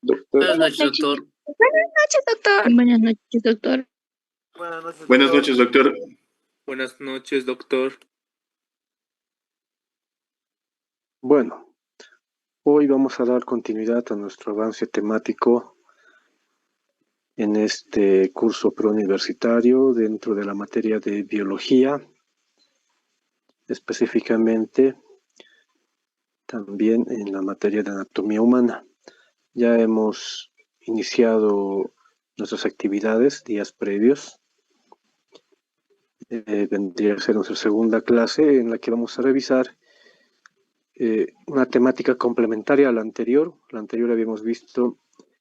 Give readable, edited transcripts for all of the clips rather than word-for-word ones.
Doctor. Buenas noches, doctor. Buenas noches, doctor. Buenas noches, doctor. Buenas noches, doctor. Buenas noches, doctor. Bueno, hoy vamos a dar continuidad a nuestro avance temático en este curso preuniversitario dentro de la materia de biología, específicamente también en la materia de anatomía humana. Ya hemos iniciado nuestras actividades días previos. Vendría a ser nuestra segunda clase en la que vamos a revisar una temática complementaria a la anterior. La anterior habíamos visto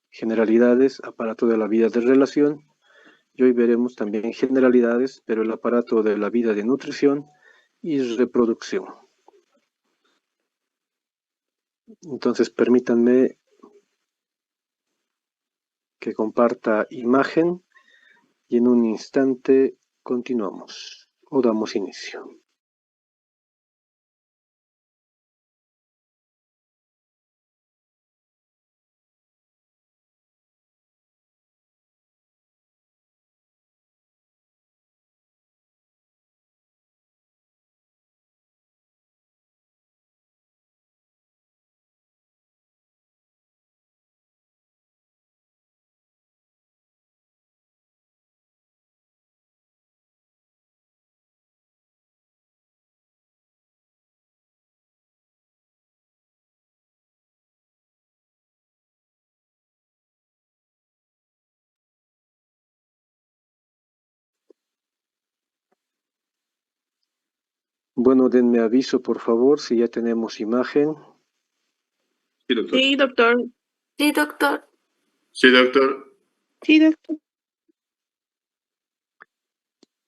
generalidades, aparato de la vida de relación, y hoy veremos también generalidades, pero el aparato de la vida de nutrición y reproducción. Entonces permítanme que comparta imagen y en un instante continuamos o damos inicio. Bueno, denme aviso, por favor, si ya tenemos imagen. Sí, doctor. Sí, doctor. Sí, doctor. Sí, doctor.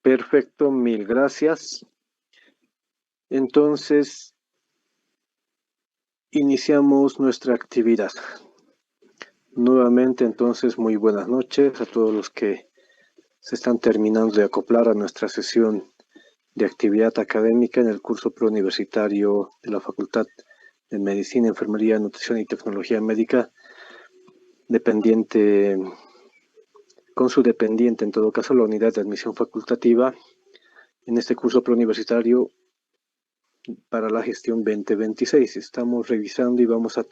Perfecto, mil gracias. Entonces, iniciamos nuestra actividad. Nuevamente, entonces, muy buenas noches a todos los que se están terminando de acoplar a nuestra sesión de actividad académica en el curso preuniversitario de la Facultad de Medicina, Enfermería, Nutrición y Tecnología Médica, dependiente, con su dependiente, en todo caso, la unidad de admisión facultativa en este curso preuniversitario para la gestión 2026. Estamos revisando y vamos a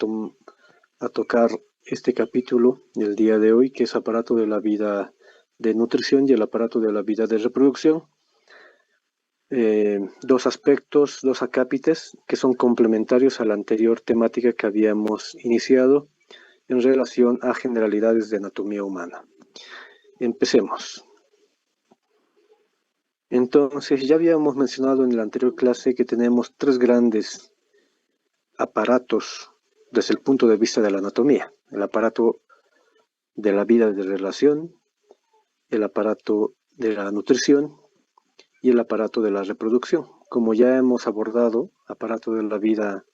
tocar este capítulo del día de hoy, que es aparato de la vida de nutrición y el aparato de la vida de reproducción. Dos aspectos, dos acápites que son complementarios a la anterior temática que habíamos iniciado en relación a generalidades de anatomía humana. Empecemos. Entonces, ya habíamos mencionado en la anterior clase que tenemos tres grandes aparatos desde el punto de vista de la anatomía. El aparato de la vida de relación, el aparato de la nutrición y el aparato de la reproducción. Como ya hemos abordado, aparato de la vida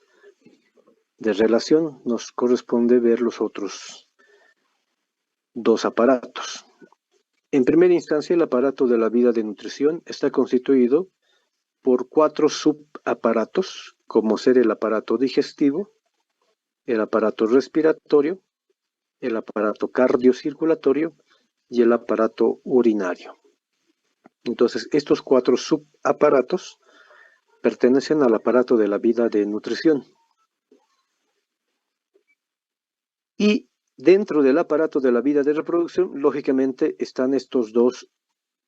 de relación, nos corresponde ver los otros dos aparatos. En primera instancia, el aparato de la vida de nutrición está constituido por cuatro subaparatos, como ser el aparato digestivo, el aparato respiratorio, el aparato cardiocirculatorio y el aparato urinario. Entonces, estos cuatro subaparatos pertenecen al aparato de la vida de nutrición. Y dentro del aparato de la vida de reproducción, lógicamente, están estos dos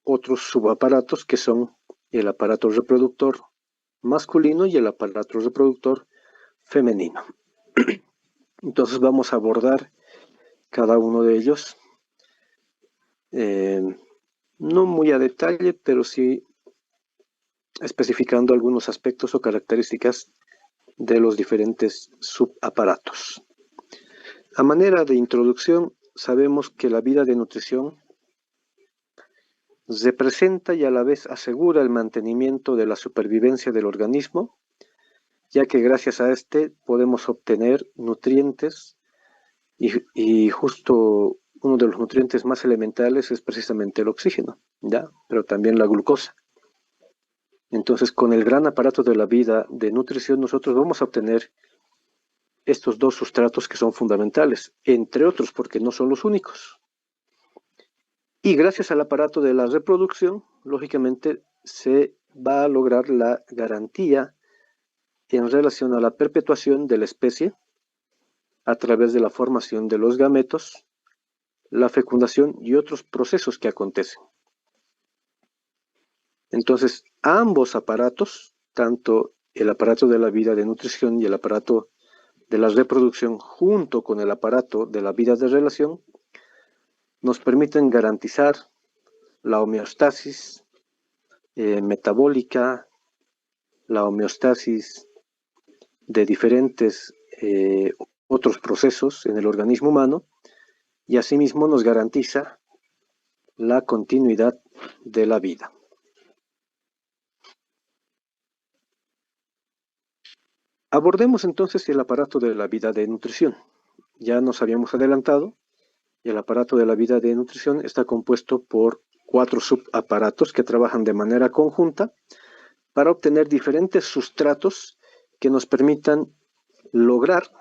otros subaparatos que son el aparato reproductor masculino y el aparato reproductor femenino. Entonces vamos a abordar cada uno de ellos, no muy a detalle, pero sí especificando algunos aspectos o características de los diferentes subaparatos. A manera de introducción, sabemos que la vida de nutrición representa y a la vez asegura el mantenimiento de la supervivencia del organismo, ya que gracias a este podemos obtener nutrientes y justo uno de los nutrientes más elementales es precisamente el oxígeno, ¿ya? Pero también la glucosa. Entonces, con el gran aparato de la vida de nutrición, nosotros vamos a obtener estos dos sustratos que son fundamentales, entre otros porque no son los únicos. Y gracias al aparato de la reproducción, lógicamente se va a lograr la garantía en relación a la perpetuación de la especie a través de la formación de los gametos, la fecundación y otros procesos que acontecen. Entonces, ambos aparatos, tanto el aparato de la vida de nutrición y el aparato de la reproducción, junto con el aparato de la vida de relación, nos permiten garantizar la homeostasis metabólica, la homeostasis de diferentes otros procesos en el organismo humano, y asimismo nos garantiza la continuidad de la vida. Abordemos entonces el aparato de la vida de nutrición. Ya nos habíamos adelantado, y el aparato de la vida de nutrición está compuesto por 4 subaparatos que trabajan de manera conjunta para obtener diferentes sustratos que nos permitan lograr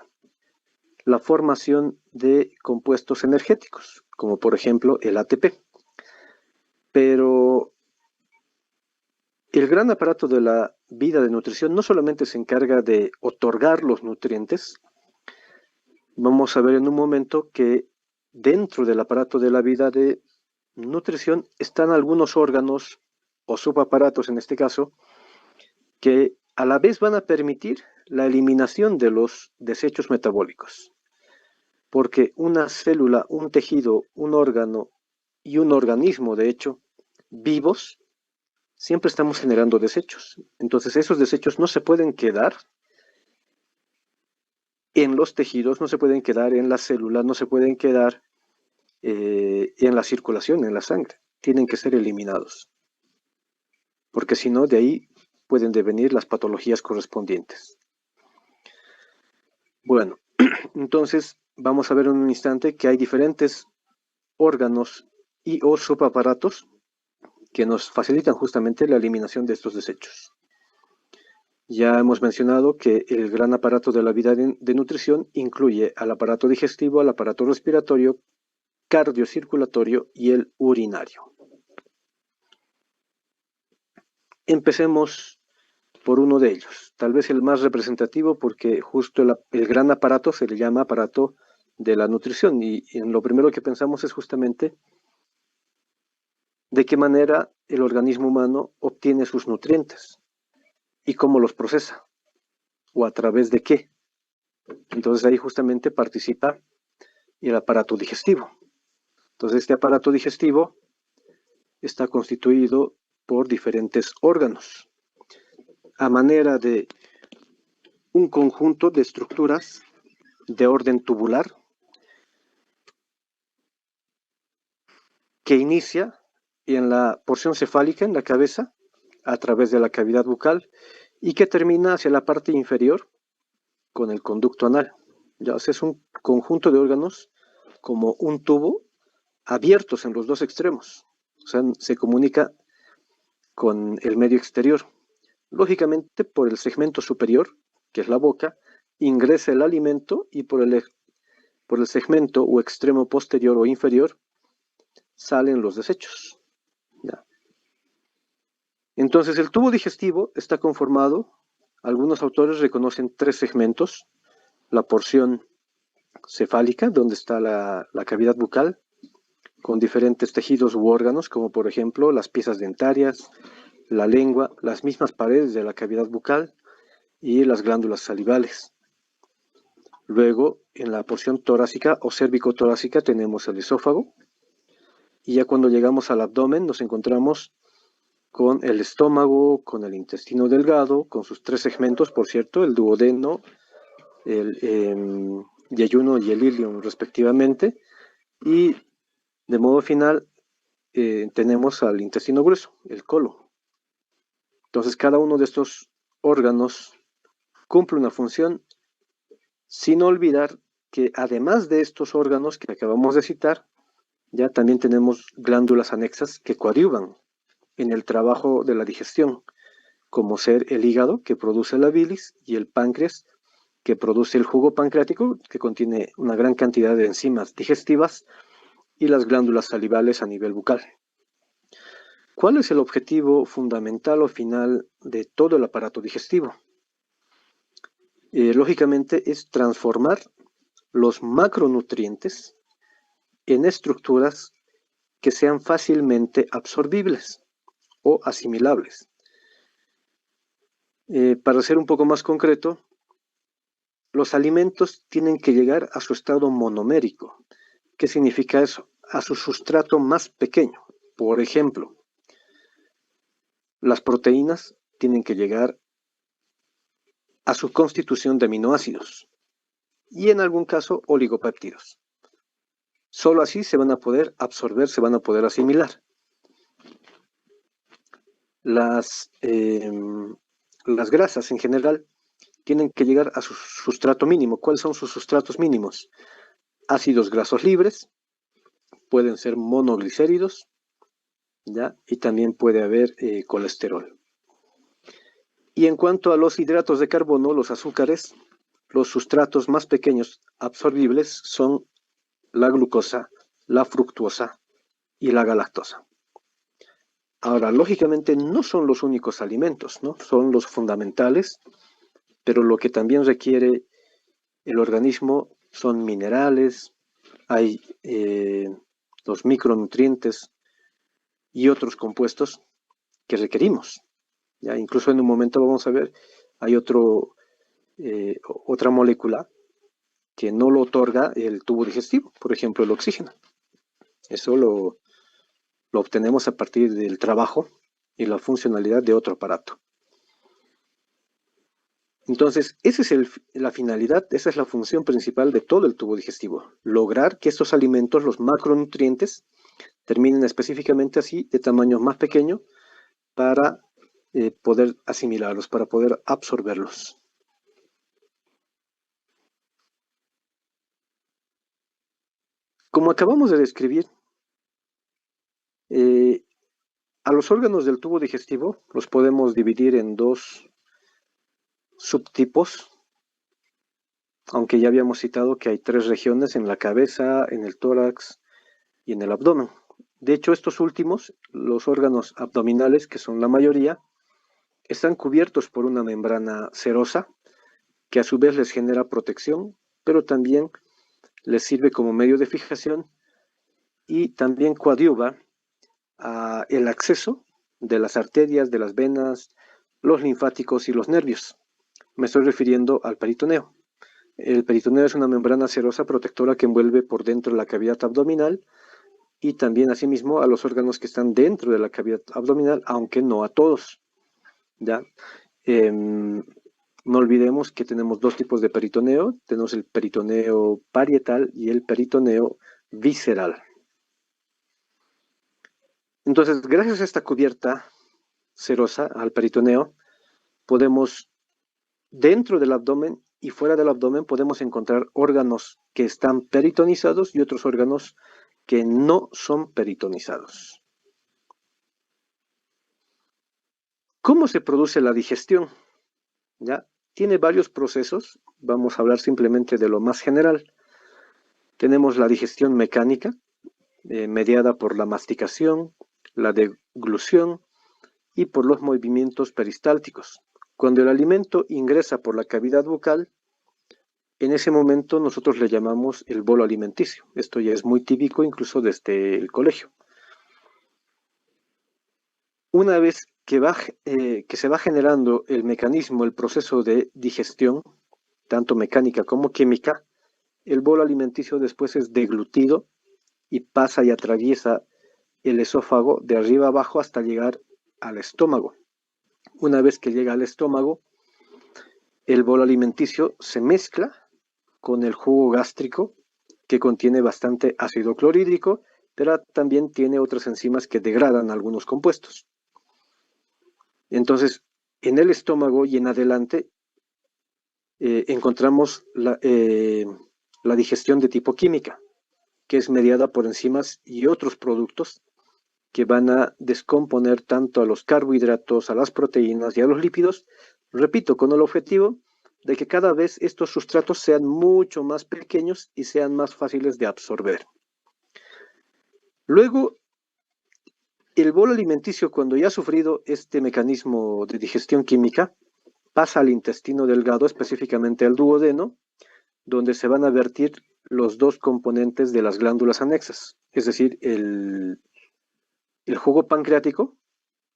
la formación de compuestos energéticos, como por ejemplo el ATP. Pero el gran aparato de la vida de nutrición no solamente se encarga de otorgar los nutrientes. Vamos a ver en un momento que dentro del aparato de la vida de nutrición están algunos órganos o subaparatos en este caso que a la vez van a permitir la eliminación de los desechos metabólicos, porque una célula, un tejido, un órgano y un organismo, de hecho, vivos, siempre estamos generando desechos. Entonces esos desechos no se pueden quedar en los tejidos, no se pueden quedar en las células, no se pueden quedar en la circulación, en la sangre. Tienen que ser eliminados, porque si no, de ahí pueden devenir las patologías correspondientes. Bueno, entonces vamos a ver en un instante que hay diferentes órganos y o subaparatos que nos facilitan justamente la eliminación de estos desechos. Ya hemos mencionado que el gran aparato de la vida de nutrición incluye al aparato digestivo, al aparato respiratorio, cardiocirculatorio y el urinario. Empecemos por uno de ellos, tal vez el más representativo porque justo el gran aparato se le llama aparato de la nutrición y en lo primero que pensamos es justamente de qué manera el organismo humano obtiene sus nutrientes y cómo los procesa o a través de qué. Entonces ahí justamente participa el aparato digestivo. Entonces este aparato digestivo está constituido por diferentes órganos a manera de un conjunto de estructuras de orden tubular que inicia en la porción cefálica, en la cabeza, a través de la cavidad bucal y que termina hacia la parte inferior con el conducto anal. Ya es un conjunto de órganos como un tubo abiertos en los dos extremos, o sea, se comunica con el medio exterior. Lógicamente, por el segmento superior, que es la boca, ingresa el alimento y por el segmento o extremo posterior o inferior salen los desechos. ¿Ya? Entonces, el tubo digestivo está conformado, algunos autores reconocen 3 segmentos: la porción cefálica, donde está la cavidad bucal, con diferentes tejidos u órganos, como por ejemplo las piezas dentarias, la lengua, las mismas paredes de la cavidad bucal y las glándulas salivales. Luego, en la porción torácica o cérvico-torácica tenemos el esófago, y ya cuando llegamos al abdomen nos encontramos con el estómago, con el intestino delgado, con sus 3 segmentos, por cierto, el duodeno, el yeyuno y el ilion respectivamente, y de modo final tenemos al intestino grueso, el colon. Entonces cada uno de estos órganos cumple una función, sin olvidar que además de estos órganos que acabamos de citar, ya también tenemos glándulas anexas que coadyuvan en el trabajo de la digestión, como ser el hígado, que produce la bilis, y el páncreas, que produce el jugo pancreático, que contiene una gran cantidad de enzimas digestivas, y las glándulas salivales a nivel bucal. ¿Cuál es el objetivo fundamental o final de todo el aparato digestivo? Lógicamente es transformar los macronutrientes en estructuras que sean fácilmente absorbibles o asimilables. Para ser un poco más concreto, los alimentos tienen que llegar a su estado monomérico. ¿Qué significa eso? A su sustrato más pequeño. Por ejemplo, las proteínas tienen que llegar a su constitución de aminoácidos y en algún caso oligopéptidos. Solo así se van a poder absorber, se van a poder asimilar. Las grasas en general tienen que llegar a su sustrato mínimo. ¿Cuáles son sus sustratos mínimos? Ácidos grasos libres, pueden ser monoglicéridos, ¿ya? Y también puede haber colesterol. Y en cuanto a los hidratos de carbono, los azúcares, los sustratos más pequeños absorbibles son la glucosa, la fructuosa y la galactosa. Ahora, lógicamente no son los únicos alimentos, ¿no? Son los fundamentales, pero lo que también requiere el organismo son minerales, hay los micronutrientes y otros compuestos que requerimos. ¿Ya? Incluso en un momento vamos a ver, hay otra molécula que no lo otorga el tubo digestivo, por ejemplo el oxígeno. Eso lo obtenemos a partir del trabajo y la funcionalidad de otro aparato. Entonces, esa es la finalidad, esa es la función principal de todo el tubo digestivo. Lograr que estos alimentos, los macronutrientes, terminen específicamente así, de tamaño más pequeño, para poder asimilarlos, para poder absorberlos. Como acabamos de describir, a los órganos del tubo digestivo los podemos dividir en dos subtipos, aunque ya habíamos citado que hay 3 regiones: en la cabeza, en el tórax y en el abdomen. De hecho, estos últimos, los órganos abdominales, que son la mayoría, están cubiertos por una membrana serosa, que a su vez les genera protección, pero también les sirve como medio de fijación y también coadyuva el acceso de las arterias, de las venas, los linfáticos y los nervios. Me estoy refiriendo al peritoneo. El peritoneo es una membrana serosa protectora que envuelve por dentro la cavidad abdominal y también asimismo a los órganos que están dentro de la cavidad abdominal, aunque no a todos. ¿Ya? No olvidemos que tenemos 2 tipos de peritoneo. Tenemos el peritoneo parietal y el peritoneo visceral. Entonces, gracias a esta cubierta serosa, al peritoneo, podemos, dentro del abdomen y fuera del abdomen, podemos encontrar órganos que están peritonizados y otros órganos que no son peritonizados. ¿Cómo se produce la digestión? ¿Ya? Tiene varios procesos. Vamos a hablar simplemente de lo más general. Tenemos la digestión mecánica, mediada por la masticación, la deglución y por los movimientos peristálticos. Cuando el alimento ingresa por la cavidad bucal, en ese momento nosotros le llamamos el bolo alimenticio. Esto ya es muy típico incluso desde el colegio. Una vez que se va generando el mecanismo, el proceso de digestión, tanto mecánica como química, el bolo alimenticio después es deglutido y pasa y atraviesa el esófago de arriba abajo hasta llegar al estómago. Una vez que llega al estómago, el bolo alimenticio se mezcla con el jugo gástrico, que contiene bastante ácido clorhídrico, pero también tiene otras enzimas que degradan algunos compuestos. Entonces, en el estómago y en adelante encontramos la digestión de tipo química, que es mediada por enzimas y otros productos que van a descomponer tanto a los carbohidratos, a las proteínas y a los lípidos, repito, con el objetivo de que cada vez estos sustratos sean mucho más pequeños y sean más fáciles de absorber. Luego, el bolo alimenticio, cuando ya ha sufrido este mecanismo de digestión química, pasa al intestino delgado, específicamente al duodeno, donde se van a vertir los dos componentes de las glándulas anexas, es decir, el jugo pancreático,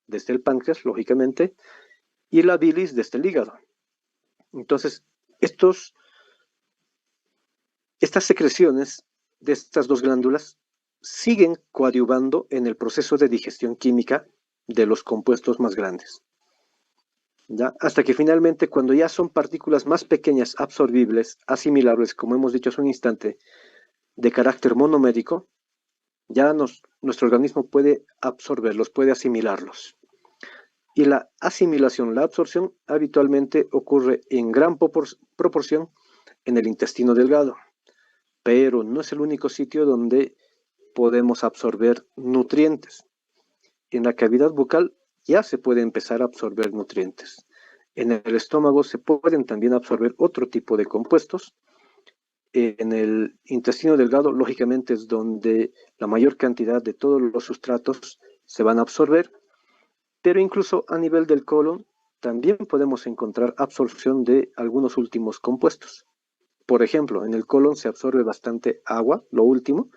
desde el páncreas, lógicamente, y la bilis desde el hígado. Entonces, estas secreciones de estas dos glándulas siguen coadyuvando en el proceso de digestión química de los compuestos más grandes. ¿Ya? Hasta que finalmente, cuando ya son partículas más pequeñas, absorbibles, asimilables, como hemos dicho hace un instante, de carácter monomérico, ya nuestro organismo puede absorberlos, puede asimilarlos. Y la asimilación, la absorción, habitualmente ocurre en gran proporción en el intestino delgado, pero no es el único sitio donde podemos absorber nutrientes. En la cavidad bucal ya se puede empezar a absorber nutrientes. En el estómago se pueden también absorber otro tipo de compuestos. En el intestino delgado, lógicamente, es donde la mayor cantidad de todos los sustratos se van a absorber, pero incluso a nivel del colon también podemos encontrar absorción de algunos últimos compuestos. Por ejemplo, en el colon se absorbe bastante agua, lo último,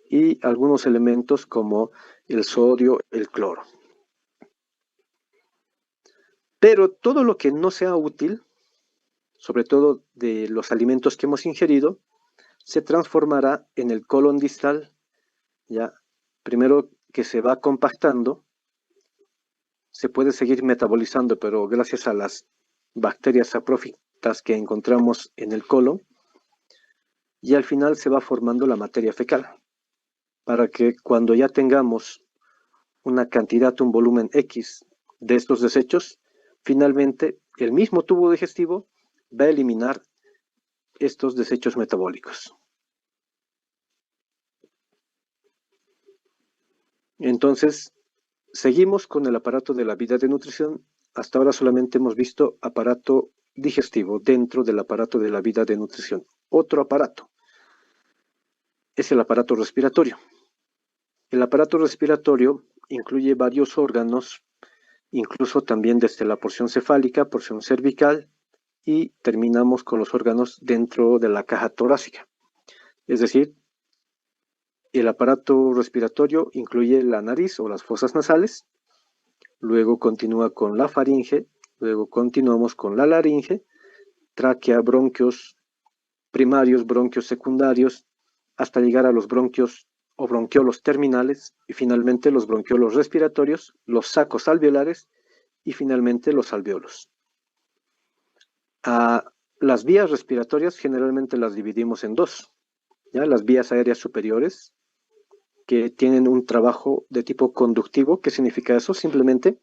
y algunos elementos como el sodio, el cloro. Pero todo lo que no sea útil, sobre todo de los alimentos que hemos ingerido, se transformará en el colon distal, ya primero que se va compactando, se puede seguir metabolizando, pero gracias a las bacterias saprófitas que encontramos en el colon, y al final se va formando la materia fecal, para que cuando ya tengamos una cantidad, un volumen X de estos desechos, finalmente el mismo tubo digestivo va a eliminar estos desechos metabólicos. Entonces, seguimos con el aparato de la vida de nutrición. Hasta ahora solamente hemos visto aparato digestivo dentro del aparato de la vida de nutrición. Otro aparato es el aparato respiratorio. El aparato respiratorio incluye varios órganos, incluso también desde la porción cefálica, porción cervical, y terminamos con los órganos dentro de la caja torácica. Es decir, el aparato respiratorio incluye la nariz o las fosas nasales, luego continúa con la faringe, luego continuamos con la laringe, tráquea, bronquios primarios, bronquios secundarios, hasta llegar a los bronquios o bronquiolos terminales, y finalmente los bronquiolos respiratorios, los sacos alveolares y finalmente los alveolos. Las vías respiratorias generalmente las dividimos en dos, ¿ya? Las vías aéreas superiores, que tienen un trabajo de tipo conductivo. ¿Qué significa eso? Simplemente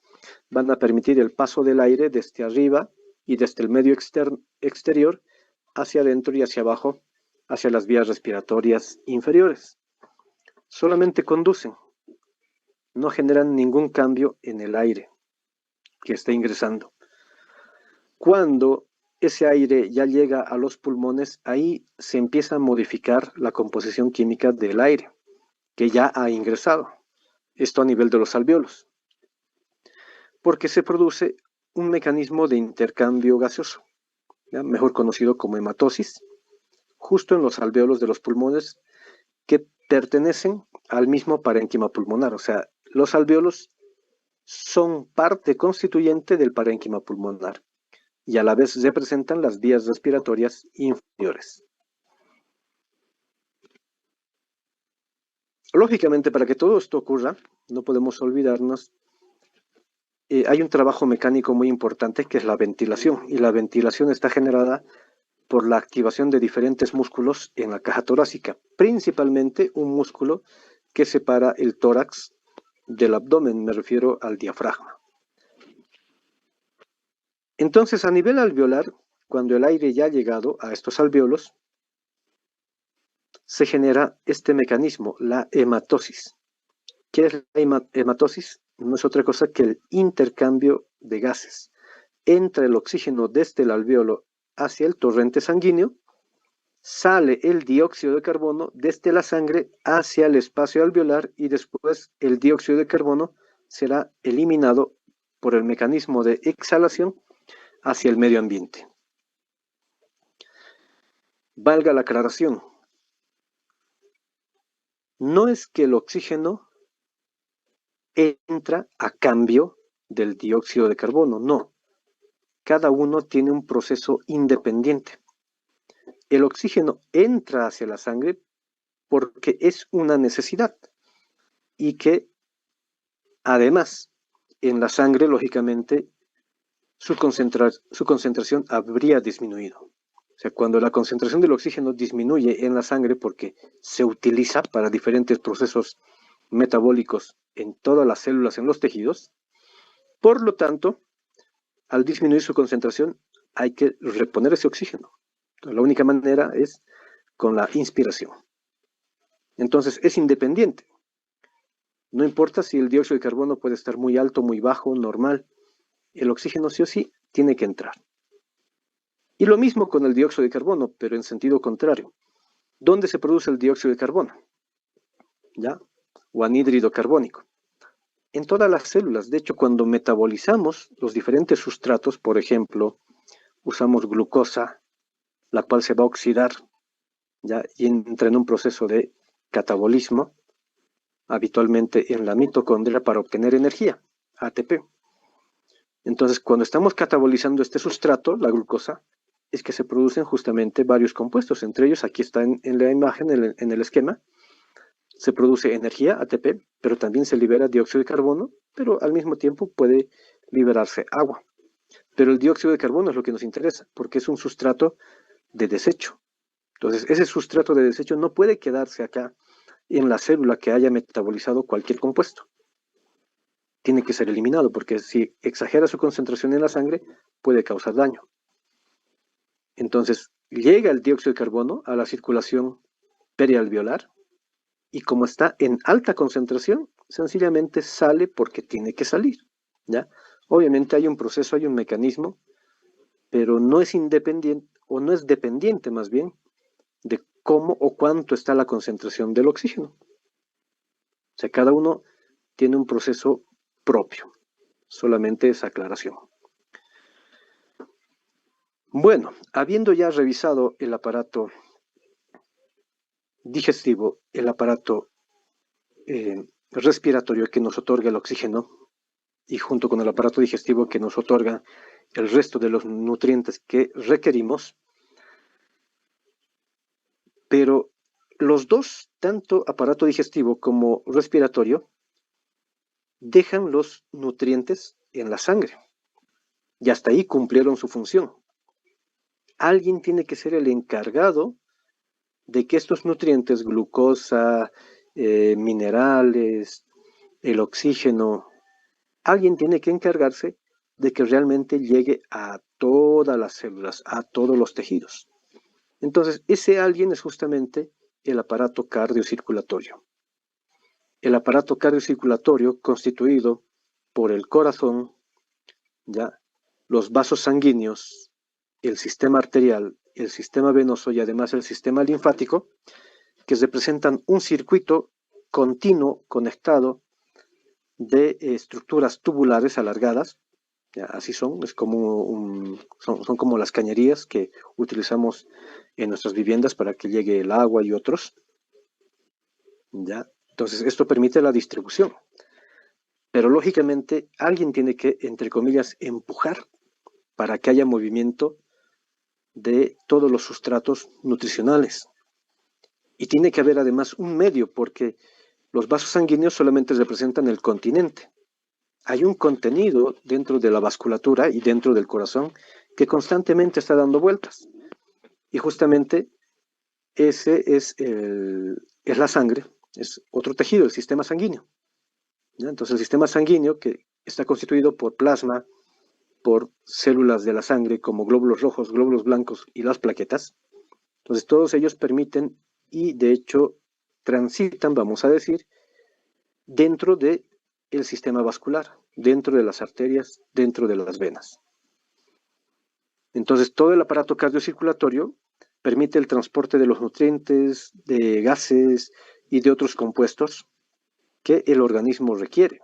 van a permitir el paso del aire desde arriba y desde el medio exterior hacia adentro y hacia abajo, hacia las vías respiratorias inferiores. Solamente conducen, no generan ningún cambio en el aire que está ingresando. Cuando ese aire ya llega a los pulmones, ahí se empieza a modificar la composición química del aire que ya ha ingresado. Esto a nivel de los alvéolos, porque se produce un mecanismo de intercambio gaseoso, ¿ya? Mejor conocido como hematosis, justo en los alvéolos de los pulmones que pertenecen al mismo parénquima pulmonar. O sea, los alvéolos son parte constituyente del parénquima pulmonar y a la vez representan las vías respiratorias inferiores. Lógicamente, para que todo esto ocurra, no podemos olvidarnos, hay un trabajo mecánico muy importante que es la ventilación, y la ventilación está generada por la activación de diferentes músculos en la caja torácica, principalmente un músculo que separa el tórax del abdomen, me refiero al diafragma. Entonces, a nivel alveolar, cuando el aire ya ha llegado a estos alvéolos, se genera este mecanismo, la hematosis. ¿Qué es la hematosis? No es otra cosa que el intercambio de gases entra el oxígeno desde el alvéolo hacia el torrente sanguíneo, sale el dióxido de carbono desde la sangre hacia el espacio alveolar y después el dióxido de carbono será eliminado por el mecanismo de exhalación hacia el medio ambiente. Valga la aclaración, no es que el oxígeno entra a cambio del dióxido de carbono, no. Cada uno tiene un proceso independiente. El oxígeno entra hacia la sangre porque es una necesidad y que además en la sangre, lógicamente, su concentración habría disminuido. O sea, cuando la concentración del oxígeno disminuye en la sangre porque se utiliza para diferentes procesos metabólicos en todas las células, en los tejidos, por lo tanto, al disminuir su concentración, hay que reponer ese oxígeno. Entonces, la única manera es con la inspiración. Entonces, es independiente. No importa si el dióxido de carbono puede estar muy alto, muy bajo, normal. El oxígeno sí o sí tiene que entrar. Y lo mismo con el dióxido de carbono, pero en sentido contrario. ¿Dónde se produce el dióxido de carbono? ¿Ya? O anhídrido carbónico. En todas las células. De hecho, cuando metabolizamos los diferentes sustratos, por ejemplo, usamos glucosa, la cual se va a oxidar, ¿ya? Y entra en un proceso de catabolismo, habitualmente en la mitocondria para obtener energía, ATP. Entonces, cuando estamos catabolizando este sustrato, la glucosa, es que se producen justamente varios compuestos. Entre ellos, aquí está en la imagen, en el esquema, se produce energía, ATP, pero también se libera dióxido de carbono, pero al mismo tiempo puede liberarse agua. Pero el dióxido de carbono es lo que nos interesa, porque es un sustrato de desecho. Entonces, ese sustrato de desecho no puede quedarse acá en la célula que haya metabolizado cualquier compuesto. Tiene que ser eliminado, porque si exagera su concentración en la sangre, puede causar daño. Entonces, llega el dióxido de carbono a la circulación perialveolar, y como está en alta concentración, sencillamente sale porque tiene que salir, ¿ya? Obviamente hay un proceso, hay un mecanismo, pero no es independiente, o no es dependiente más bien, de cómo o cuánto está la concentración del oxígeno. O sea, cada uno tiene un proceso propio, solamente esa aclaración. Bueno, habiendo ya revisado el aparato digestivo, el aparato respiratorio que nos otorga el oxígeno, y junto con el aparato digestivo que nos otorga el resto de los nutrientes que requerimos, pero los dos, tanto aparato digestivo como respiratorio, dejan los nutrientes en la sangre, y hasta ahí cumplieron su función. Alguien tiene que ser el encargado de que estos nutrientes, glucosa, minerales, el oxígeno, alguien tiene que encargarse de que realmente llegue a todas las células, a todos los tejidos. Entonces, ese alguien es justamente el aparato cardiocirculatorio. El aparato cardiocirculatorio constituido por el corazón, ¿ya? Los vasos sanguíneos, el sistema arterial, el sistema venoso y además el sistema linfático, que representan un circuito continuo conectado de estructuras tubulares alargadas, ya, así son, es como son como las cañerías que utilizamos en nuestras viviendas para que llegue el agua y otros, ¿ya? Entonces esto permite la distribución, pero lógicamente alguien tiene que, entre comillas, empujar para que haya movimiento de todos los sustratos nutricionales. Y tiene que haber además un medio, porque los vasos sanguíneos solamente representan el continente. Hay un contenido dentro de la vasculatura y dentro del corazón que constantemente está dando vueltas. Y justamente ese es la sangre, es otro tejido, el sistema sanguíneo, ¿ya? Entonces el sistema sanguíneo, que está constituido por plasma, por células de la sangre como glóbulos rojos, glóbulos blancos y las plaquetas. Entonces todos ellos permiten y de hecho transitan, vamos a decir, dentro del sistema vascular, dentro de las arterias, dentro de las venas. Entonces, todo el aparato cardiocirculatorio permite el transporte de los nutrientes, de gases y de otros compuestos que el organismo requiere.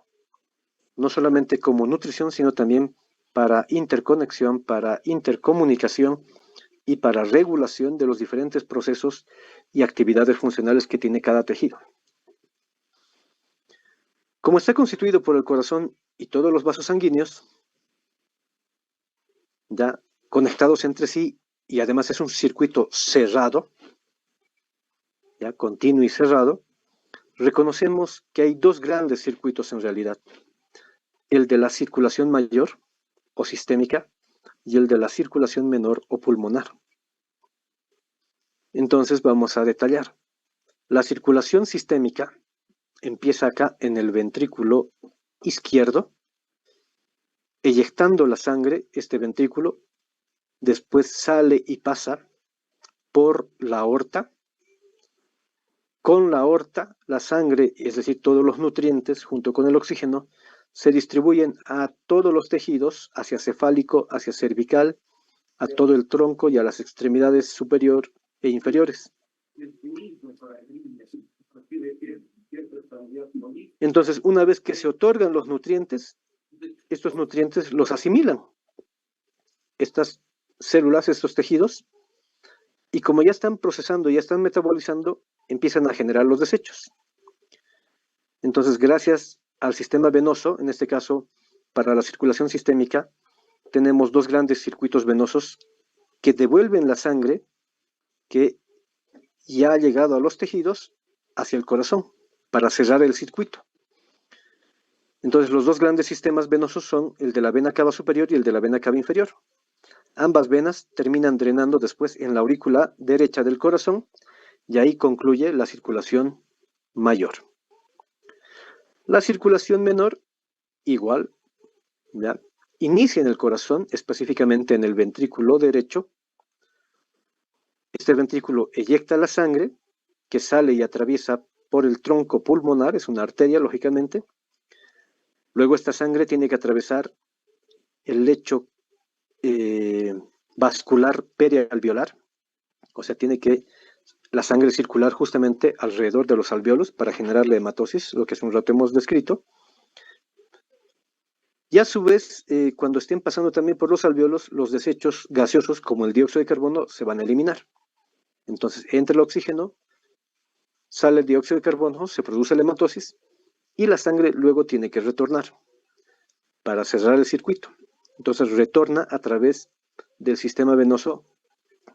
No solamente como nutrición, sino también para interconexión, para intercomunicación y para regulación de los diferentes procesos y actividades funcionales que tiene cada tejido. Como está constituido por el corazón y todos los vasos sanguíneos, ya conectados entre sí, y además es un circuito cerrado, ya continuo y cerrado, reconocemos que hay dos grandes circuitos en realidad: el de la circulación mayor o sistémica y el de la circulación menor o pulmonar. Entonces vamos a detallar. La circulación sistémica empieza acá en el ventrículo izquierdo, eyectando la sangre, este ventrículo, después sale y pasa por la aorta. Con la aorta, la sangre, es decir, todos los nutrientes, junto con el oxígeno, se distribuyen a todos los tejidos, hacia cefálico, hacia cervical, a todo el tronco y a las extremidades superior e inferiores. Entonces, una vez que se otorgan los nutrientes, estos nutrientes los asimilan estas células, estos tejidos, y como ya están procesando, ya están metabolizando, empiezan a generar los desechos. Entonces, gracias al sistema venoso, en este caso, para la circulación sistémica, tenemos dos grandes circuitos venosos que devuelven la sangre que ya ha llegado a los tejidos hacia el corazón para cerrar el circuito. Entonces, los dos grandes sistemas venosos son el de la vena cava superior y el de la vena cava inferior. Ambas venas terminan drenando después en la aurícula derecha del corazón y ahí concluye la circulación mayor. La circulación menor, igual, ¿ya? Inicia en el corazón, específicamente en el ventrículo derecho. Este ventrículo eyecta la sangre que sale y atraviesa por el tronco pulmonar, es una arteria, lógicamente. Luego esta sangre tiene que atravesar el lecho vascular perialveolar, o sea, tiene que la sangre circular justamente alrededor de los alveolos para generar la hematosis, lo que hace un rato hemos descrito. Y a su vez, cuando estén pasando también por los alveolos, los desechos gaseosos como el dióxido de carbono se van a eliminar. Entonces, entra el oxígeno, sale el dióxido de carbono, se produce la hematosis y la sangre luego tiene que retornar para cerrar el circuito. Entonces retorna a través del sistema venoso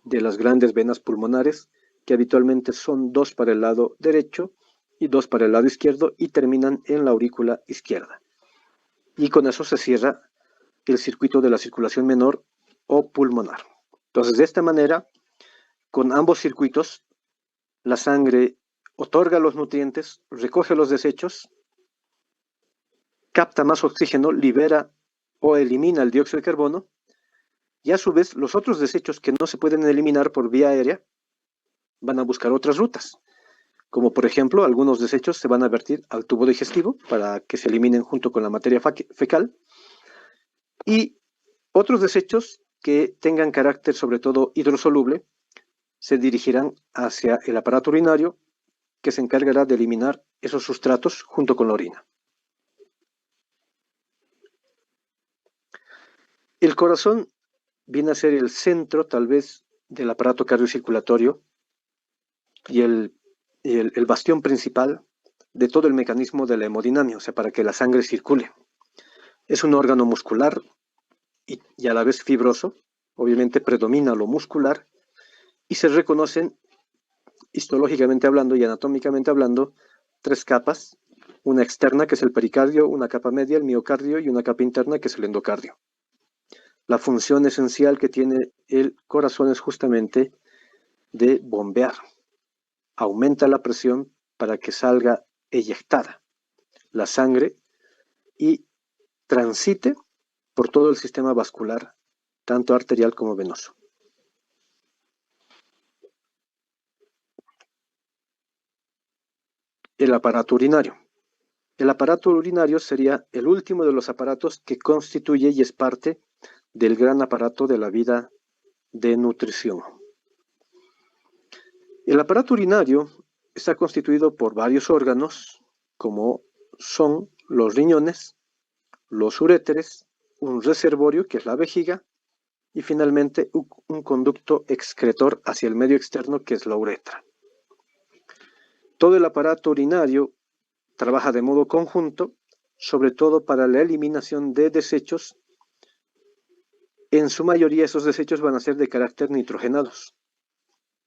de las grandes venas pulmonares, que habitualmente son dos para el lado derecho y dos para el lado izquierdo, y terminan en la aurícula izquierda. Y con eso se cierra el circuito de la circulación menor o pulmonar. Entonces, de esta manera, con ambos circuitos, la sangre otorga los nutrientes, recoge los desechos, capta más oxígeno, libera o elimina el dióxido de carbono, y a su vez los otros desechos que no se pueden eliminar por vía aérea van a buscar otras rutas, como por ejemplo algunos desechos se van a vertir al tubo digestivo para que se eliminen junto con la materia fecal, y otros desechos que tengan carácter sobre todo hidrosoluble se dirigirán hacia el aparato urinario, que se encargará de eliminar esos sustratos junto con la orina. El corazón viene a ser el centro, tal vez, del aparato cardiocirculatorio y el bastión principal de todo el mecanismo de la hemodinamia, o sea, para que la sangre circule. Es un órgano muscular y a la vez fibroso, obviamente predomina lo muscular, y se reconocen, histológicamente hablando y anatómicamente hablando, tres capas: una externa, que es el pericardio, una capa media, el miocardio, y una capa interna, que es el endocardio. La función esencial que tiene el corazón es justamente de bombear. Aumenta la presión para que salga eyectada la sangre y transite por todo el sistema vascular, tanto arterial como venoso. El aparato urinario. El aparato urinario sería el último de los aparatos que constituye y es parte del gran aparato de la vida de nutrición. El aparato urinario está constituido por varios órganos, como son los riñones, los uréteres, un reservorio, que es la vejiga, y finalmente un conducto excretor hacia el medio externo, que es la uretra. Todo el aparato urinario trabaja de modo conjunto, sobre todo para la eliminación de desechos. En su mayoría esos desechos van a ser de carácter nitrogenados,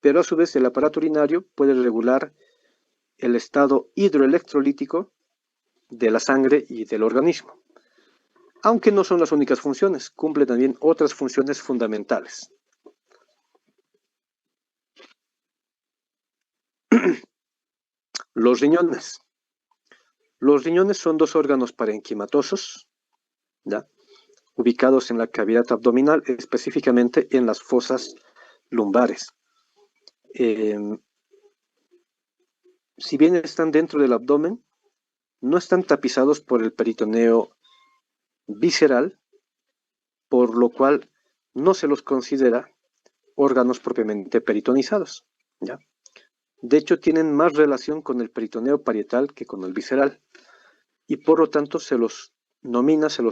pero a su vez el aparato urinario puede regular el estado hidroelectrolítico de la sangre y del organismo. Aunque no son las únicas funciones, cumple también otras funciones fundamentales. Los riñones. Los riñones son dos órganos parenquimatosos, ¿ya?, ubicados en la cavidad abdominal, específicamente en las fosas lumbares. Si bien están dentro del abdomen, no están tapizados por el peritoneo visceral, por lo cual no se los considera órganos propiamente peritonizados, ¿ya? De hecho, tienen más relación con el peritoneo parietal que con el visceral, y por lo tanto se los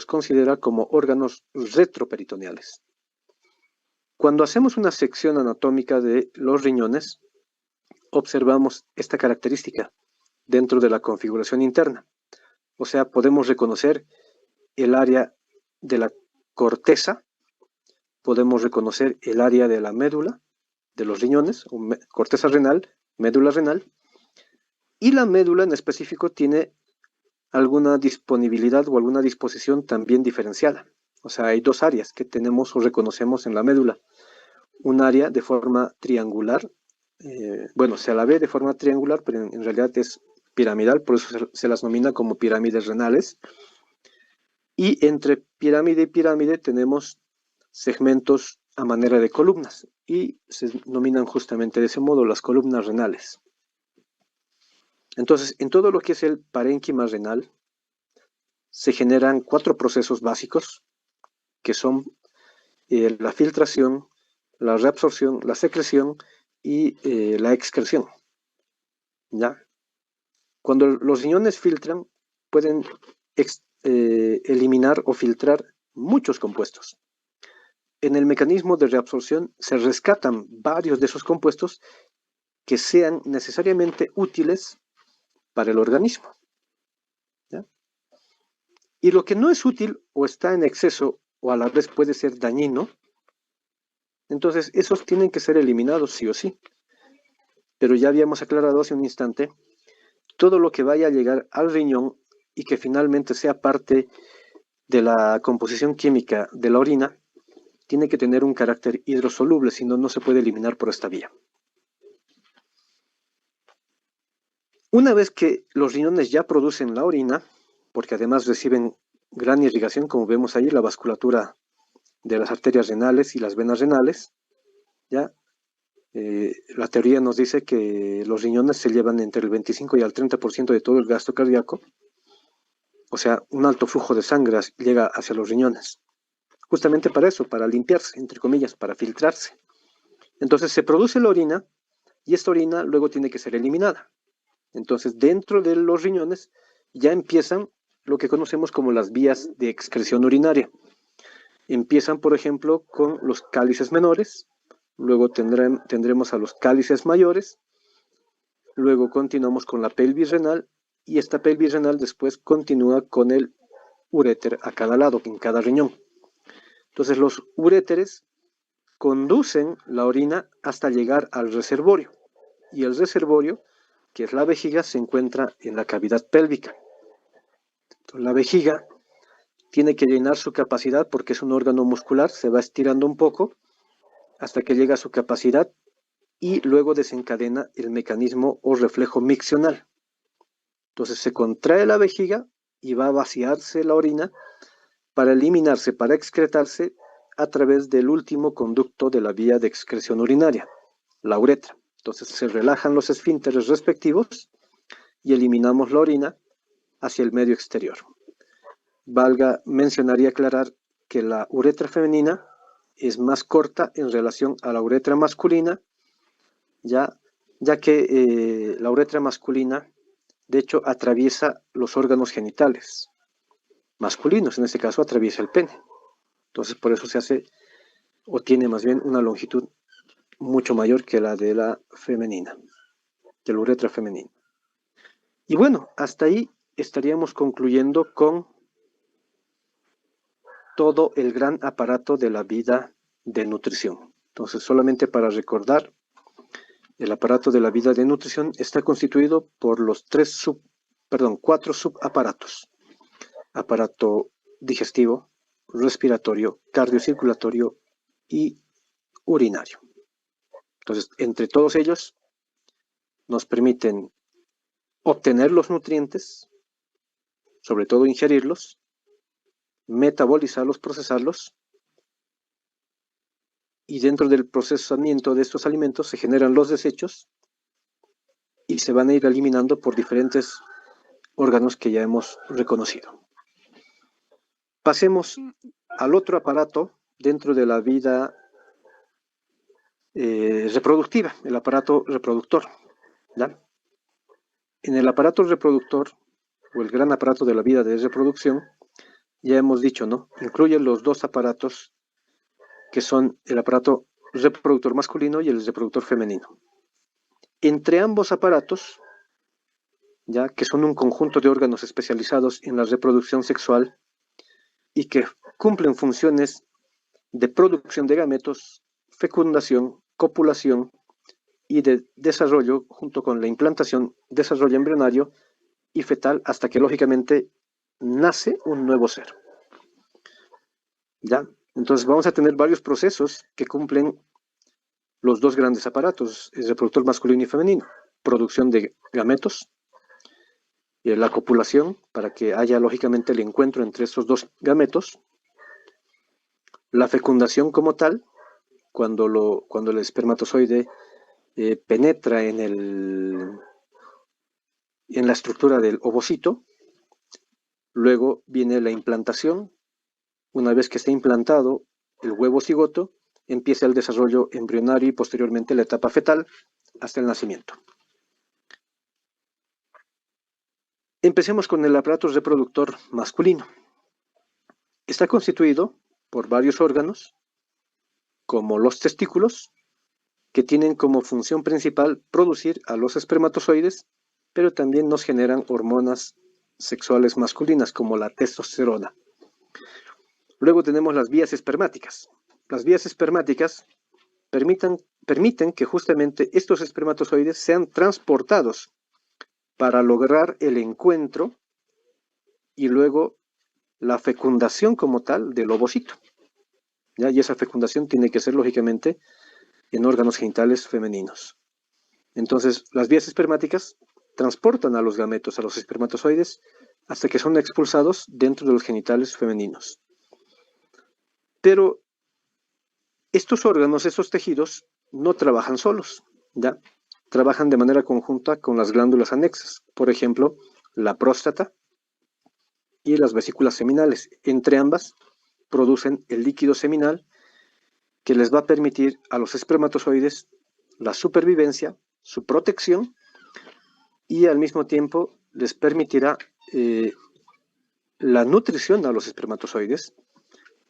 considera como órganos retroperitoneales. Cuando hacemos una sección anatómica de los riñones, observamos esta característica dentro de la configuración interna. O sea, podemos reconocer el área de la corteza, podemos reconocer el área de la médula de los riñones, o corteza renal, médula renal, y la médula en específico tiene alguna disponibilidad o alguna disposición también diferenciada. O sea, hay dos áreas que tenemos o reconocemos en la médula. Un área de forma triangular, bueno, se la ve de forma triangular, pero en realidad es piramidal, por eso se las denomina como pirámides renales. Y entre pirámide y pirámide tenemos segmentos a manera de columnas, y se denominan justamente de ese modo las columnas renales. Entonces, en todo lo que es el parénquima renal, se generan 4 procesos básicos, que son la filtración, la reabsorción, la secreción y la excreción, ¿ya? Cuando los riñones filtran, pueden eliminar o filtrar muchos compuestos. En el mecanismo de reabsorción se rescatan varios de esos compuestos que sean necesariamente útiles para el organismo, ¿ya? Y lo que no es útil o está en exceso o a la vez puede ser dañino, entonces esos tienen que ser eliminados sí o sí. Pero ya habíamos aclarado hace un instante, todo lo que vaya a llegar al riñón y que finalmente sea parte de la composición química de la orina, tiene que tener un carácter hidrosoluble, si no, no se puede eliminar por esta vía. Una vez que los riñones ya producen la orina, porque además reciben gran irrigación, como vemos ahí, la vasculatura de las arterias renales y las venas renales, ¿ya? La teoría nos dice que los riñones se llevan entre el 25 y el 30% de todo el gasto cardíaco, o sea, un alto flujo de sangre llega hacia los riñones, justamente para eso, para limpiarse, entre comillas, para filtrarse. Entonces se produce la orina, y esta orina luego tiene que ser eliminada. Entonces, dentro de los riñones ya empiezan lo que conocemos como las vías de excreción urinaria. Empiezan, por ejemplo, con los cálices menores, luego tendremos a los cálices mayores, luego continuamos con la pelvis renal, y esta pelvis renal después continúa con el uréter a cada lado, en cada riñón. Entonces, los uréteres conducen la orina hasta llegar al reservorio, y el reservorio, que es la vejiga, se encuentra en la cavidad pélvica. Entonces, la vejiga tiene que llenar su capacidad porque es un órgano muscular, se va estirando un poco hasta que llega a su capacidad y luego desencadena el mecanismo o reflejo miccional. Entonces se contrae la vejiga y va a vaciarse la orina para eliminarse, para excretarse a través del último conducto de la vía de excreción urinaria, la uretra. Entonces se relajan los esfínteres respectivos y eliminamos la orina hacia el medio exterior. Valga mencionar y aclarar que la uretra femenina es más corta en relación a la uretra masculina, ya que la uretra masculina, de hecho, atraviesa los órganos genitales masculinos, en este caso atraviesa el pene. Entonces, por eso se hace, o tiene más bien una longitud mucho mayor que la de la femenina, de la uretra femenina. Y bueno, hasta ahí estaríamos concluyendo con todo el gran aparato de la vida de nutrición. Entonces, solamente para recordar, el aparato de la vida de nutrición está constituido por los cuatro subaparatos. Aparato digestivo, respiratorio, cardiocirculatorio y urinario. Entonces, entre todos ellos, nos permiten obtener los nutrientes, sobre todo ingerirlos, metabolizarlos, procesarlos, y dentro del procesamiento de estos alimentos se generan los desechos y se van a ir eliminando por diferentes órganos que ya hemos reconocido. Pasemos al otro aparato dentro de la vida reproductiva, el aparato reproductor, ¿ya? En el aparato reproductor, o el gran aparato de la vida de reproducción, ya hemos dicho, ¿no? Incluye los dos aparatos que son el aparato reproductor masculino y el reproductor femenino. Entre ambos aparatos, ya que son un conjunto de órganos especializados en la reproducción sexual y que cumplen funciones de producción de gametos, fecundación, copulación y de desarrollo, junto con la implantación, desarrollo embrionario y fetal, hasta que lógicamente nace un nuevo ser. ¿Ya? Entonces vamos a tener varios procesos que cumplen los dos grandes aparatos, el reproductor masculino y femenino. Producción de gametos, la copulación, para que haya lógicamente el encuentro entre estos dos gametos. La fecundación como tal, cuando el espermatozoide penetra en la estructura del ovocito. Luego viene la implantación. Una vez que está implantado el huevo cigoto, empieza el desarrollo embrionario y posteriormente la etapa fetal hasta el nacimiento. Empecemos con el aparato reproductor masculino. Está constituido por varios órganos, como los testículos, que tienen como función principal producir a los espermatozoides, pero también nos generan hormonas sexuales masculinas, como la testosterona. Luego tenemos las vías espermáticas. Las vías espermáticas permiten que justamente estos espermatozoides sean transportados para lograr el encuentro y luego la fecundación como tal del ovocito. ¿Ya? Y esa fecundación tiene que ser lógicamente en órganos genitales femeninos. Entonces, las vías espermáticas transportan a los gametos, a los espermatozoides, hasta que son expulsados dentro de los genitales femeninos. Pero estos órganos, estos tejidos, no trabajan solos, ¿ya? Trabajan de manera conjunta con las glándulas anexas, por ejemplo, la próstata y las vesículas seminales. Entre ambas producen el líquido seminal que les va a permitir a los espermatozoides la supervivencia, su protección, y al mismo tiempo les permitirá la nutrición a los espermatozoides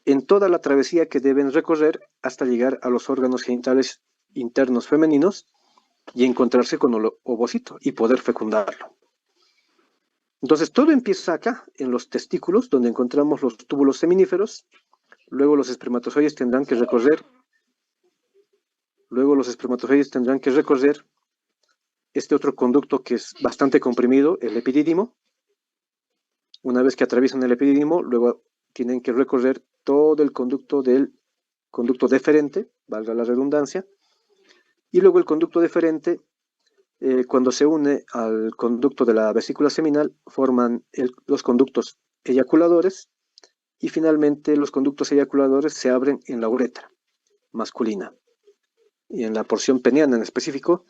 en toda la travesía que deben recorrer hasta llegar a los órganos genitales internos femeninos y encontrarse con el ovocito y poder fecundarlo. Entonces todo empieza acá, en los testículos, donde encontramos los túbulos seminíferos. Luego los espermatozoides tendrán que recorrer este otro conducto que es bastante comprimido, el epidídimo. Una vez que atraviesan el epidídimo, luego tienen que recorrer todo el conducto deferente, valga la redundancia, y luego el conducto deferente, cuando se une al conducto de la vesícula seminal, forman los conductos eyaculadores, y finalmente los conductos eyaculadores se abren en la uretra masculina, y en la porción peniana en específico,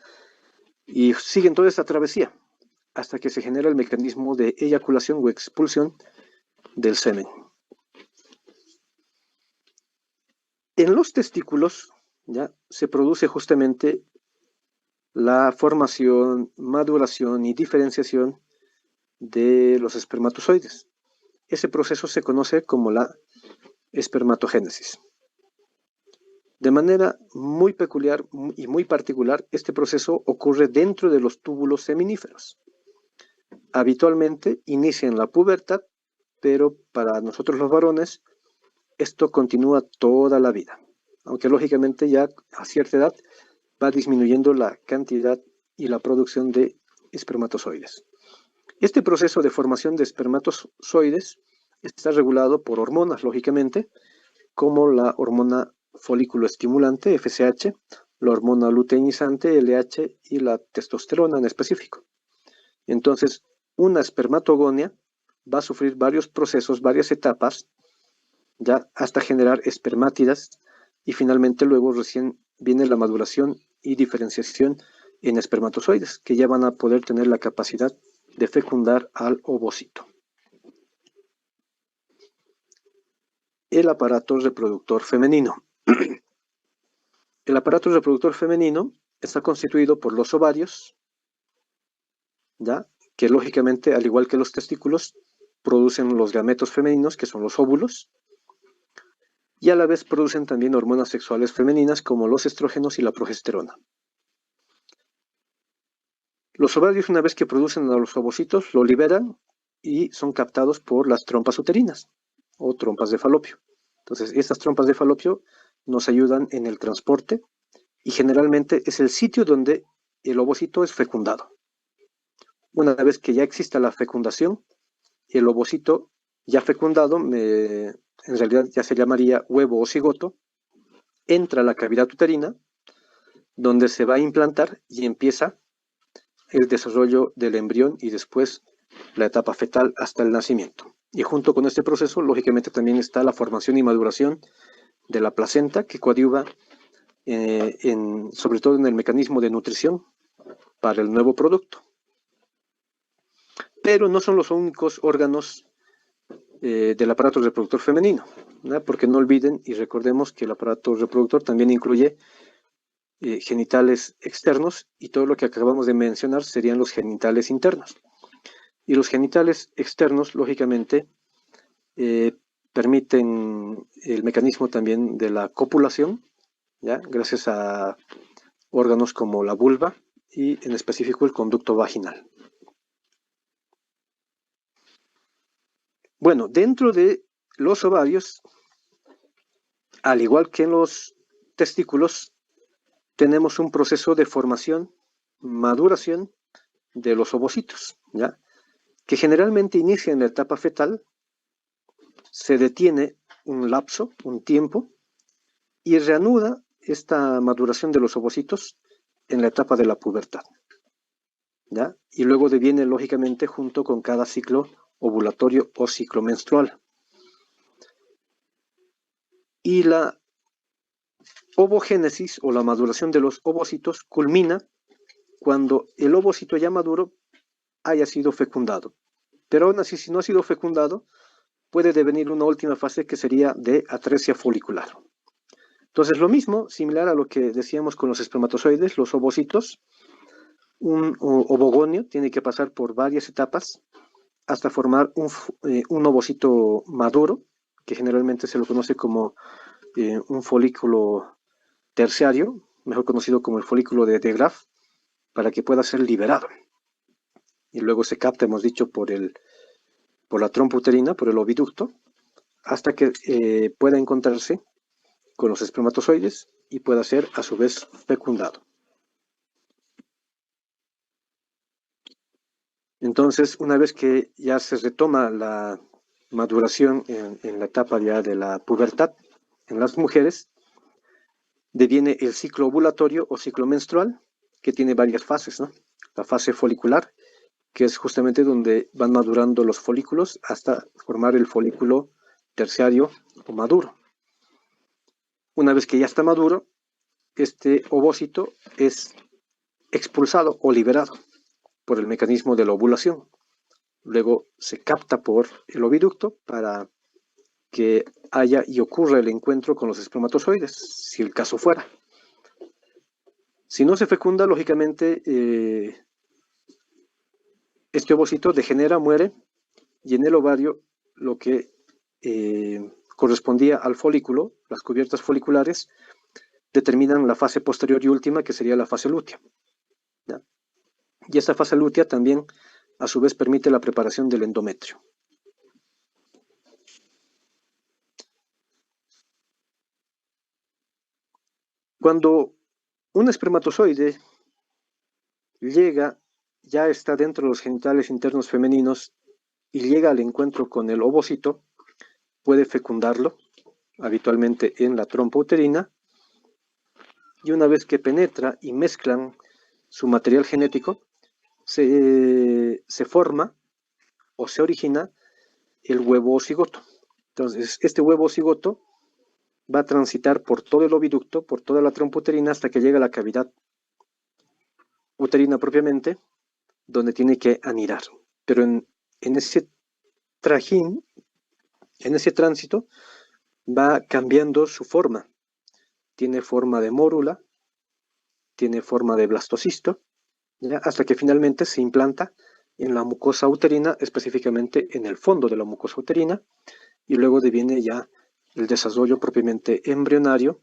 y siguen toda esta travesía, hasta que se genera el mecanismo de eyaculación o expulsión del semen. En los testículos ya se produce justamente la formación, maduración y diferenciación de los espermatozoides. Ese proceso se conoce como la espermatogénesis. De manera muy peculiar y muy particular, este proceso ocurre dentro de los túbulos seminíferos. Habitualmente inicia en la pubertad, pero para nosotros los varones esto continúa toda la vida, aunque lógicamente ya a cierta edad va disminuyendo la cantidad y la producción de espermatozoides. Este proceso de formación de espermatozoides está regulado por hormonas, lógicamente, como la hormona folículo estimulante, FSH, la hormona luteinizante, LH, y la testosterona en específico. Entonces, una espermatogonia va a sufrir varios procesos, varias etapas, ya hasta generar espermátidas, y finalmente luego recién viene la maduración y diferenciación en espermatozoides, que ya van a poder tener la capacidad de fecundar al ovocito. El aparato reproductor femenino. El aparato reproductor femenino está constituido por los ovarios, ¿ya? Que lógicamente, al igual que los testículos, producen los gametos femeninos, que son los óvulos, y a la vez producen también hormonas sexuales femeninas como los estrógenos y la progesterona. Los ovarios, una vez que producen a los ovocitos, lo liberan y son captados por las trompas uterinas o trompas de falopio. Entonces, estas trompas de falopio nos ayudan en el transporte y generalmente es el sitio donde el ovocito es fecundado. Una vez que ya exista la fecundación, el ovocito ya fecundado, en realidad ya se llamaría huevo o cigoto, entra a la cavidad uterina, donde se va a implantar y empieza el desarrollo del embrión y después la etapa fetal hasta el nacimiento. Y junto con este proceso, lógicamente, también está la formación y maduración de la placenta, que coadyuva sobre todo en el mecanismo de nutrición para el nuevo producto. Pero no son los únicos órganos del aparato reproductor femenino, ¿no? Porque no olviden y recordemos que el aparato reproductor también incluye genitales externos, y todo lo que acabamos de mencionar serían los genitales internos. Y los genitales externos, lógicamente, permiten el mecanismo también de la copulación, ¿ya? Gracias a órganos como la vulva y en específico el conducto vaginal. Bueno, dentro de los ovarios, al igual que en los testículos, tenemos un proceso de formación, maduración de los ovocitos, ¿ya? Que generalmente inicia en la etapa fetal, se detiene un lapso, un tiempo, y reanuda esta maduración de los ovocitos en la etapa de la pubertad, ¿ya? Y luego deviene, lógicamente, junto con cada ciclo ovulatorio o ciclo menstrual. Y la ovogénesis o la maduración de los ovocitos culmina cuando el ovocito ya maduro haya sido fecundado. Pero aún así, si no ha sido fecundado, puede devenir una última fase que sería de atresia folicular. Entonces, lo mismo, similar a lo que decíamos con los espermatozoides, los ovocitos, un ovogonio tiene que pasar por varias etapas hasta formar un ovocito maduro, que generalmente se lo conoce como un folículo terciario, mejor conocido como el folículo de Graf, para que pueda ser liberado. Y luego se capta, hemos dicho, por la trompa uterina, por el oviducto, hasta que pueda encontrarse con los espermatozoides y pueda ser a su vez fecundado. Entonces, una vez que ya se retoma la maduración en la etapa ya de la pubertad en las mujeres, deviene el ciclo ovulatorio o ciclo menstrual, que tiene varias fases, ¿no? La fase folicular, que es justamente donde van madurando los folículos hasta formar el folículo terciario o maduro. Una vez que ya está maduro, este ovocito es expulsado o liberado por el mecanismo de la ovulación. Luego se capta por el oviducto para que haya y ocurra el encuentro con los espermatozoides, si el caso fuera. Si no se fecunda, lógicamente, este ovocito degenera, muere, y en el ovario lo que correspondía al folículo, las cubiertas foliculares, determinan la fase posterior y última, que sería la fase lútea, ¿ya? Y esta fase lútea también, a su vez, permite la preparación del endometrio. Cuando un espermatozoide llega, ya está dentro de los genitales internos femeninos y llega al encuentro con el ovocito, puede fecundarlo, habitualmente en la trompa uterina, y una vez que penetra y mezclan su material genético, se forma o se origina el huevo cigoto. Entonces, este huevo cigoto va a transitar por todo el oviducto, por toda la trompa uterina, hasta que llega a la cavidad uterina propiamente, donde tiene que anidar. Pero en ese trajín, en ese tránsito, va cambiando su forma. Tiene forma de mórula, tiene forma de blastocisto, ¿ya? Hasta que finalmente se implanta en la mucosa uterina, específicamente en el fondo de la mucosa uterina, y luego viene ya el desarrollo propiamente embrionario,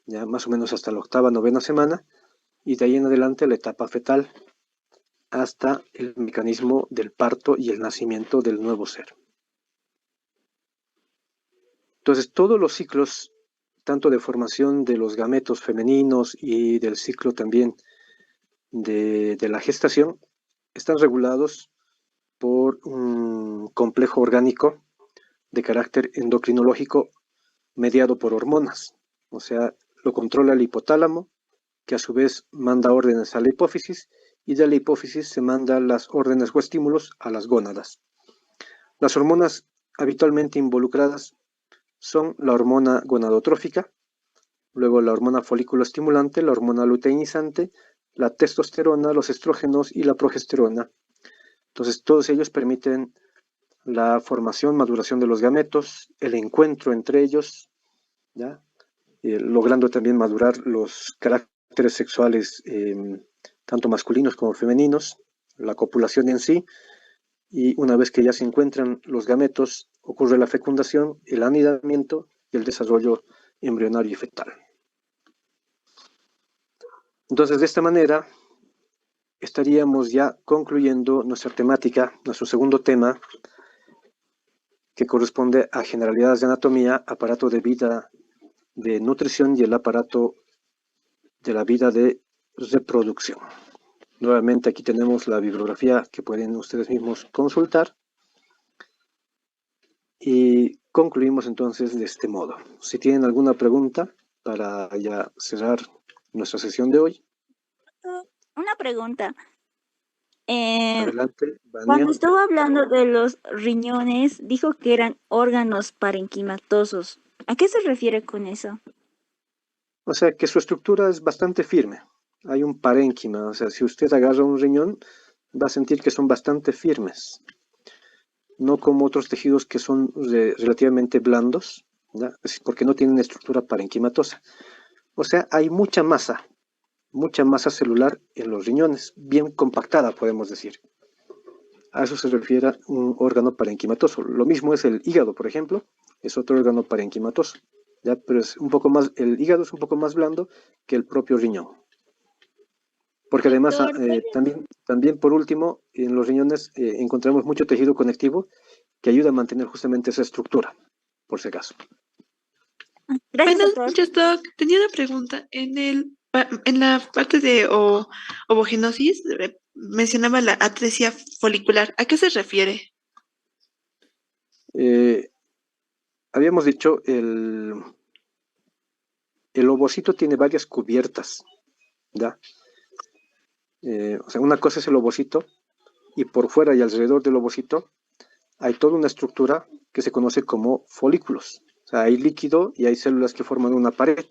ya más o menos hasta la octava, novena semana, y de ahí en adelante la etapa fetal, hasta el mecanismo del parto y el nacimiento del nuevo ser. Entonces, todos los ciclos, tanto de formación de los gametos femeninos y del ciclo también de la gestación, están regulados por un complejo orgánico de carácter endocrinológico mediado por hormonas. O sea, lo controla el hipotálamo, que a su vez manda órdenes a la hipófisis, y de la hipófisis se mandan las órdenes o estímulos a las gónadas. Las hormonas habitualmente involucradas son la hormona gonadotrófica, luego la hormona folículo estimulante, la hormona luteinizante, la testosterona, los estrógenos y la progesterona. Entonces, todos ellos permiten la formación, maduración de los gametos, el encuentro entre ellos, ¿ya? Logrando también madurar los caracteres sexuales, tanto masculinos como femeninos, la copulación en sí, y una vez que ya se encuentran los gametos, ocurre la fecundación, el anidamiento y el desarrollo embrionario y fetal. Entonces, de esta manera, estaríamos ya concluyendo nuestra temática, nuestro segundo tema, que corresponde a generalidades de anatomía, aparato de vida de nutrición y el aparato de la vida de reproducción. Nuevamente aquí tenemos la bibliografía que pueden ustedes mismos consultar. Y concluimos entonces de este modo. Si tienen alguna pregunta para ya cerrar nuestra sesión de hoy. Una pregunta. Adelante, Cuando Vania. estuvo hablando de los riñones, dijo que eran órganos parenquimatosos. ¿A qué se refiere con eso? O sea que su estructura es bastante firme. Hay un parénquima, o sea, si usted agarra un riñón, va a sentir que son bastante firmes. No como otros tejidos que son relativamente blandos, ¿ya? Porque no tienen estructura parenquimatosa. O sea, hay mucha masa celular en los riñones, bien compactada, podemos decir. A eso se refiere un órgano parenquimatoso. Lo mismo es el hígado, por ejemplo, es otro órgano parenquimatoso, ¿ya? Pero es un poco más, el hígado es un poco más blando que el propio riñón. Porque además, también por último, en los riñones encontramos mucho tejido conectivo que ayuda a mantener justamente esa estructura, por si acaso. Gracias, Buenas doctor. noches, Doc. Tenía una pregunta. En la parte de ovogenosis mencionaba la atresia folicular. ¿A qué se refiere? Habíamos dicho, el ovocito tiene varias cubiertas, ¿ya? O sea, una cosa es el ovocito, y por fuera y alrededor del ovocito hay toda una estructura que se conoce como folículos. O sea, hay líquido y hay células que forman una pared.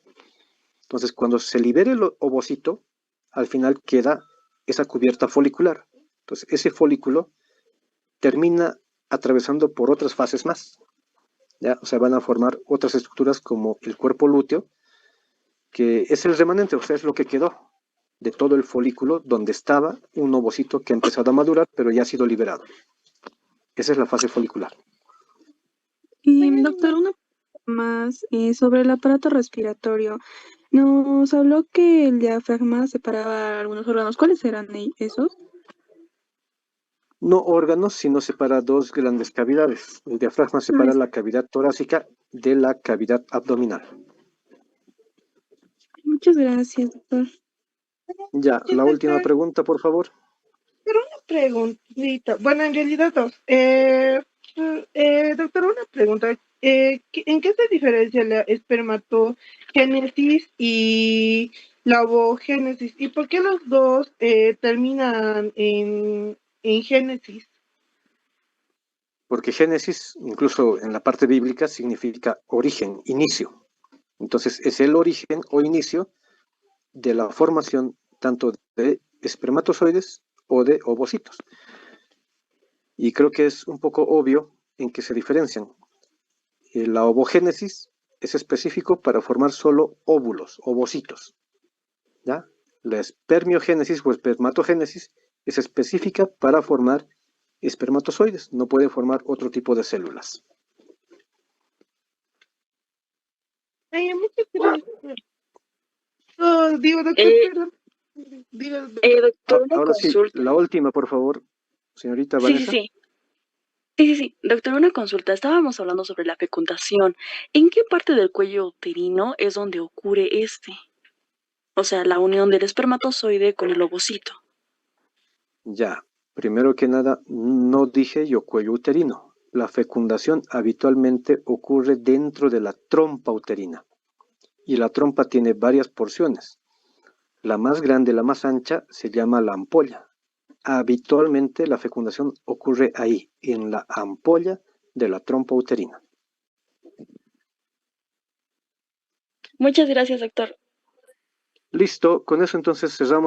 Entonces, cuando se libera el ovocito, al final queda esa cubierta folicular. Entonces, ese folículo termina atravesando por otras fases más. ¿ya? O sea, van a formar otras estructuras como el cuerpo lúteo, que es el remanente, o sea, es lo que quedó de todo el folículo donde estaba un ovocito que ha empezado a madurar, pero ya ha sido liberado. Esa es la fase folicular. Y doctor, una más sobre el aparato respiratorio. Nos habló que el diafragma separaba algunos órganos. ¿Cuáles eran esos? No órganos, sino separa dos grandes cavidades. El diafragma separa la cavidad torácica de la cavidad abdominal. Muchas gracias, doctor. Ya, la última pregunta, por favor. Pero una preguntita, bueno, en realidad dos. Doctor, una pregunta. ¿En qué se diferencia la espermatogénesis y la ovogénesis? ¿Y por qué los dos terminan en génesis? Porque génesis, incluso en la parte bíblica, significa origen, inicio. Entonces, es el origen o inicio de la formación tanto de espermatozoides o de ovocitos. Y creo que es un poco obvio en que se diferencian. La ovogénesis es específico para formar solo óvulos, ovocitos. ¿Ya? La espermiogénesis o espermatogénesis es específica para formar espermatozoides, no puede formar otro tipo de células. Ay, muchas gracias. Oh, digo, doctor, perdón. Digo, Doctor, una Ahora sí, consulta. la última, por favor, señorita Sí, Vanessa. sí. Doctor, una consulta. Estábamos hablando sobre la fecundación. ¿En qué parte del cuello uterino es donde ocurre o sea, la unión del espermatozoide con el ovocito? Ya, primero que nada, no dije yo cuello uterino. La fecundación habitualmente ocurre dentro de la trompa uterina. Y la trompa tiene varias porciones. La más grande, la más ancha, se llama la ampolla. Habitualmente la fecundación ocurre ahí, en la ampolla de la trompa uterina. Muchas gracias, doctor. Listo, con eso entonces cerramos.